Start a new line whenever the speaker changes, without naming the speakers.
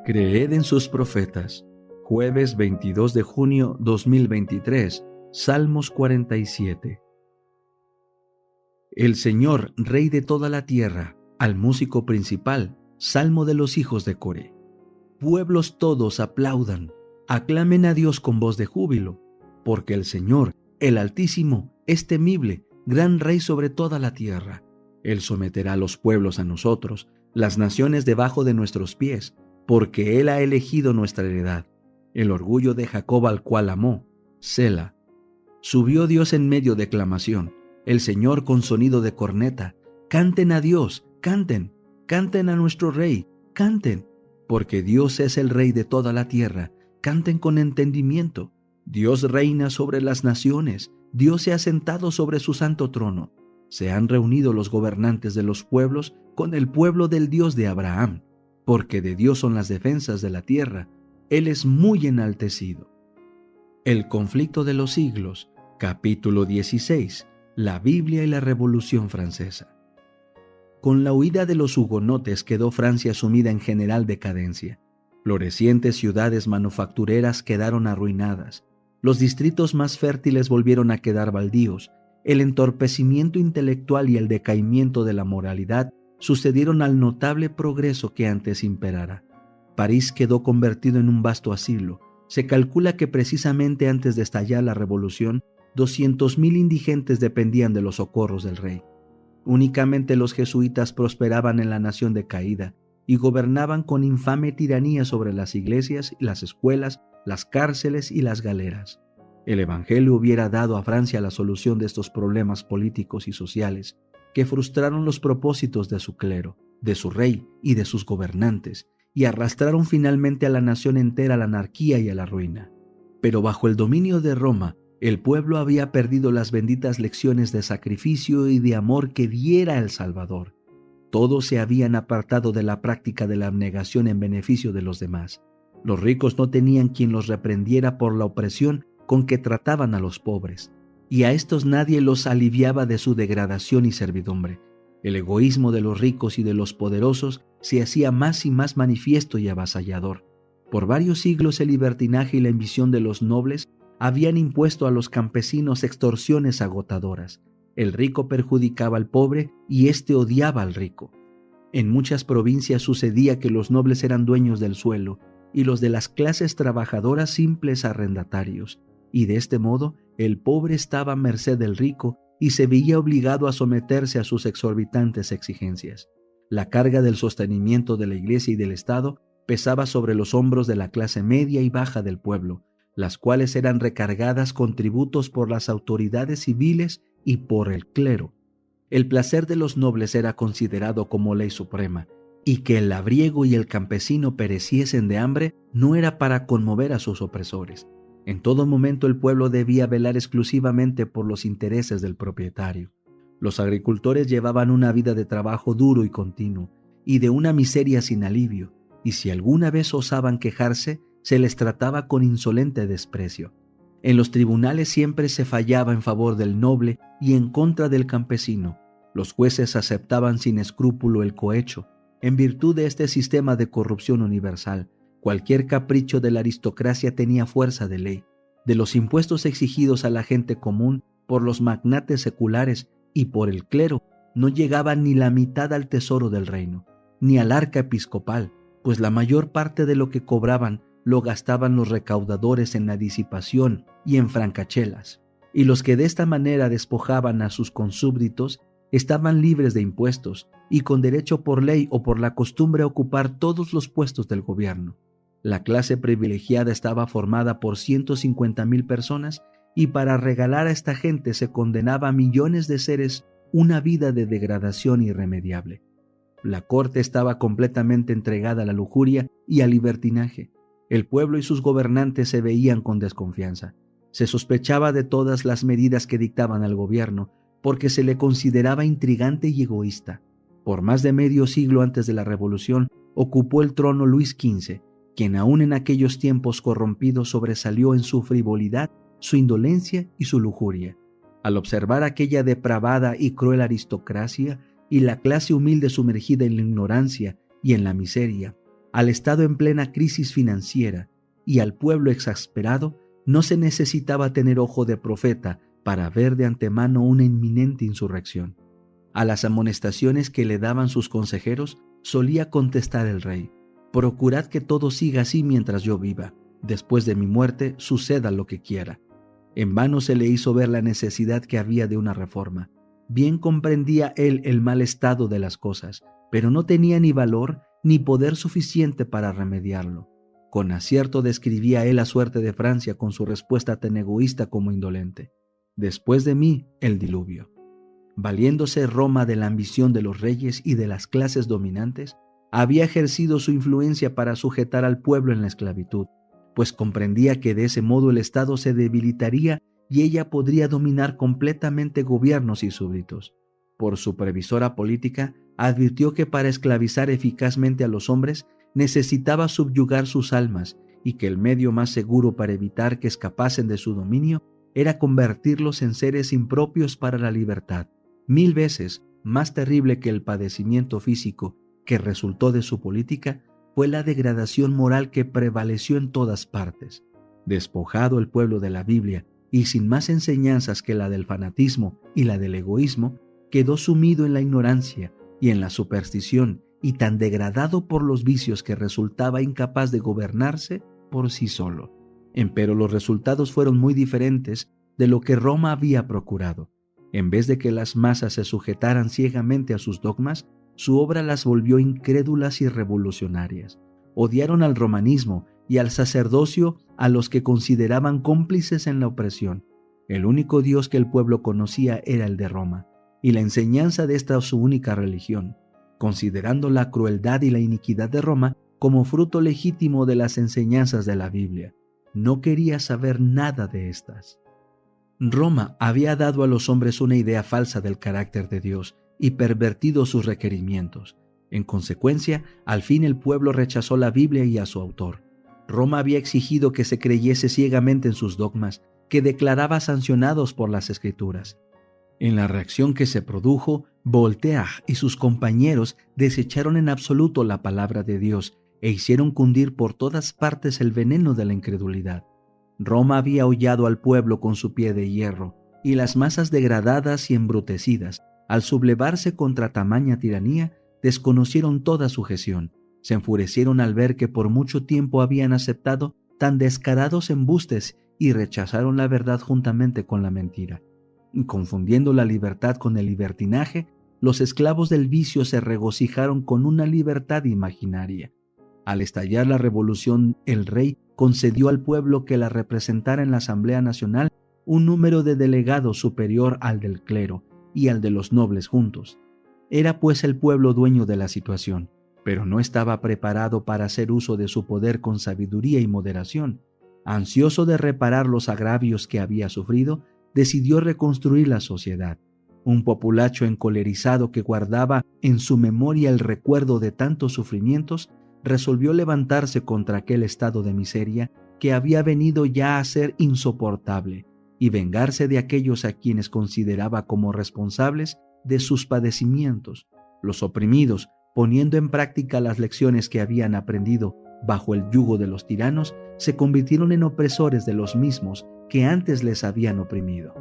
Creed en sus profetas. Jueves 22 de junio 2023, Salmos 47. El Señor, Rey de toda la tierra, al músico principal, Salmo de los hijos de Coré. Pueblos todos aplaudan, aclamen a Dios con voz de júbilo, porque el Señor, el Altísimo, es temible, gran Rey sobre toda la tierra. Él someterá a los pueblos a nosotros, las naciones debajo de nuestros pies, porque Él ha elegido nuestra heredad, el orgullo de Jacob al cual amó. Sela. Subió Dios en medio de aclamación, el Señor con sonido de corneta. Canten a Dios, canten, canten a nuestro Rey, canten, porque Dios es el Rey de toda la tierra. Canten con entendimiento. Dios reina sobre las naciones, Dios se ha sentado sobre su santo trono. Se han reunido los gobernantes de los pueblos con el pueblo del Dios de Abraham, porque de Dios son las defensas de la tierra, Él es muy enaltecido. El conflicto de los siglos, capítulo 16, la Biblia y la Revolución Francesa. Con la huida de los hugonotes quedó Francia sumida en general decadencia. Florecientes ciudades manufactureras quedaron arruinadas, los distritos más fértiles volvieron a quedar baldíos, el entorpecimiento intelectual y el decaimiento de la moralidad sucedieron al notable progreso que antes imperara. París quedó convertido en un vasto asilo. Se calcula que precisamente antes de estallar la revolución, 200,000 indigentes dependían de los socorros del rey. Únicamente los jesuitas prosperaban en la nación decaída y gobernaban con infame tiranía sobre las iglesias, las escuelas, las cárceles y las galeras. El Evangelio hubiera dado a Francia la solución de estos problemas políticos y sociales que frustraron los propósitos de su clero, de su rey y de sus gobernantes, y arrastraron finalmente a la nación entera a la anarquía y a la ruina. Pero bajo el dominio de Roma, el pueblo había perdido las benditas lecciones de sacrificio y de amor que diera el Salvador. Todos se habían apartado de la práctica de la abnegación en beneficio de los demás. Los ricos no tenían quien los reprendiera por la opresión con que trataban a los pobres, y a estos nadie los aliviaba de su degradación y servidumbre. El egoísmo de los ricos y de los poderosos se hacía más y más manifiesto y avasallador. Por varios siglos el libertinaje y la ambición de los nobles habían impuesto a los campesinos extorsiones agotadoras. El rico perjudicaba al pobre y éste odiaba al rico. En muchas provincias sucedía que los nobles eran dueños del suelo y los de las clases trabajadoras simples arrendatarios, y de este modo el pobre estaba a merced del rico y se veía obligado a someterse a sus exorbitantes exigencias. La carga del sostenimiento de la Iglesia y del Estado pesaba sobre los hombros de la clase media y baja del pueblo, las cuales eran recargadas con tributos por las autoridades civiles y por el clero. El placer de los nobles era considerado como ley suprema, y que el labriego y el campesino pereciesen de hambre no era para conmover a sus opresores. En todo momento el pueblo debía velar exclusivamente por los intereses del propietario. Los agricultores llevaban una vida de trabajo duro y continuo, y de una miseria sin alivio, y si alguna vez osaban quejarse, se les trataba con insolente desprecio. En los tribunales siempre se fallaba en favor del noble y en contra del campesino. Los jueces aceptaban sin escrúpulo el cohecho. En virtud de este sistema de corrupción universal, cualquier capricho de la aristocracia tenía fuerza de ley. De los impuestos exigidos a la gente común por los magnates seculares y por el clero, no llegaba ni la mitad al tesoro del reino, ni al arca episcopal, pues la mayor parte de lo que cobraban lo gastaban los recaudadores en la disipación y en francachelas, y los que de esta manera despojaban a sus consúbditos estaban libres de impuestos y con derecho por ley o por la costumbre a ocupar todos los puestos del gobierno. La clase privilegiada estaba formada por 150,000 personas y para regalar a esta gente se condenaba a millones de seres una vida de degradación irremediable. La corte estaba completamente entregada a la lujuria y al libertinaje. El pueblo y sus gobernantes se veían con desconfianza. Se sospechaba de todas las medidas que dictaban al gobierno porque se le consideraba intrigante y egoísta. Por más de medio siglo antes de la Revolución ocupó el trono Luis XV, quien aún en aquellos tiempos corrompidos sobresalió en su frivolidad, su indolencia y su lujuria. Al observar aquella depravada y cruel aristocracia y la clase humilde sumergida en la ignorancia y en la miseria, al Estado en plena crisis financiera y al pueblo exasperado, no se necesitaba tener ojo de profeta para ver de antemano una inminente insurrección. A las amonestaciones que le daban sus consejeros, solía contestar el rey: «Procurad que todo siga así mientras yo viva. Después de mi muerte, suceda lo que quiera». En vano se le hizo ver la necesidad que había de una reforma. Bien comprendía él el mal estado de las cosas, pero no tenía ni valor ni poder suficiente para remediarlo. Con acierto describía él la suerte de Francia con su respuesta tan egoísta como indolente: «Después de mí, el diluvio». Valiéndose Roma de la ambición de los reyes y de las clases dominantes, había ejercido su influencia para sujetar al pueblo en la esclavitud, pues comprendía que de ese modo el Estado se debilitaría y ella podría dominar completamente gobiernos y súbditos. Por su previsora política, advirtió que para esclavizar eficazmente a los hombres necesitaba subyugar sus almas y que el medio más seguro para evitar que escapasen de su dominio era convertirlos en seres impropios para la libertad, 1000 veces más terrible que el padecimiento físico que resultó de su política fue la degradación moral que prevaleció en todas partes. Despojado el pueblo de la Biblia y sin más enseñanzas que la del fanatismo y la del egoísmo, quedó sumido en la ignorancia y en la superstición y tan degradado por los vicios que resultaba incapaz de gobernarse por sí solo. Empero los resultados fueron muy diferentes de lo que Roma había procurado. En vez de que las masas se sujetaran ciegamente a sus dogmas, su obra las volvió incrédulas y revolucionarias. Odiaron al romanismo y al sacerdocio, a los que consideraban cómplices en la opresión. El único Dios que el pueblo conocía era el de Roma, y la enseñanza de esta su única religión, considerando la crueldad y la iniquidad de Roma como fruto legítimo de las enseñanzas de la Biblia. No quería saber nada de estas. Roma había dado a los hombres una idea falsa del carácter de Dios y pervertido sus requerimientos. En consecuencia, al fin el pueblo rechazó la Biblia y a su autor. Roma había exigido que se creyese ciegamente en sus dogmas, que declaraba sancionados por las Escrituras. En la reacción que se produjo, Voltaire y sus compañeros desecharon en absoluto la palabra de Dios e hicieron cundir por todas partes el veneno de la incredulidad. Roma había hollado al pueblo con su pie de hierro, y las masas degradadas y embrutecidas, al sublevarse contra tamaña tiranía, desconocieron toda sujeción. Se enfurecieron al ver que por mucho tiempo habían aceptado tan descarados embustes y rechazaron la verdad juntamente con la mentira. Confundiendo la libertad con el libertinaje, los esclavos del vicio se regocijaron con una libertad imaginaria. Al estallar la revolución, el rey concedió al pueblo que la representara en la Asamblea Nacional un número de delegados superior al del clero y al de los nobles juntos. Era pues el pueblo dueño de la situación, pero no estaba preparado para hacer uso de su poder con sabiduría y moderación. Ansioso de reparar los agravios que había sufrido, decidió reconstruir la sociedad. Un populacho encolerizado que guardaba en su memoria el recuerdo de tantos sufrimientos, resolvió levantarse contra aquel estado de miseria que había venido ya a ser insoportable y vengarse de aquellos a quienes consideraba como responsables de sus padecimientos. Los oprimidos, poniendo en práctica las lecciones que habían aprendido bajo el yugo de los tiranos, se convirtieron en opresores de los mismos que antes les habían oprimido.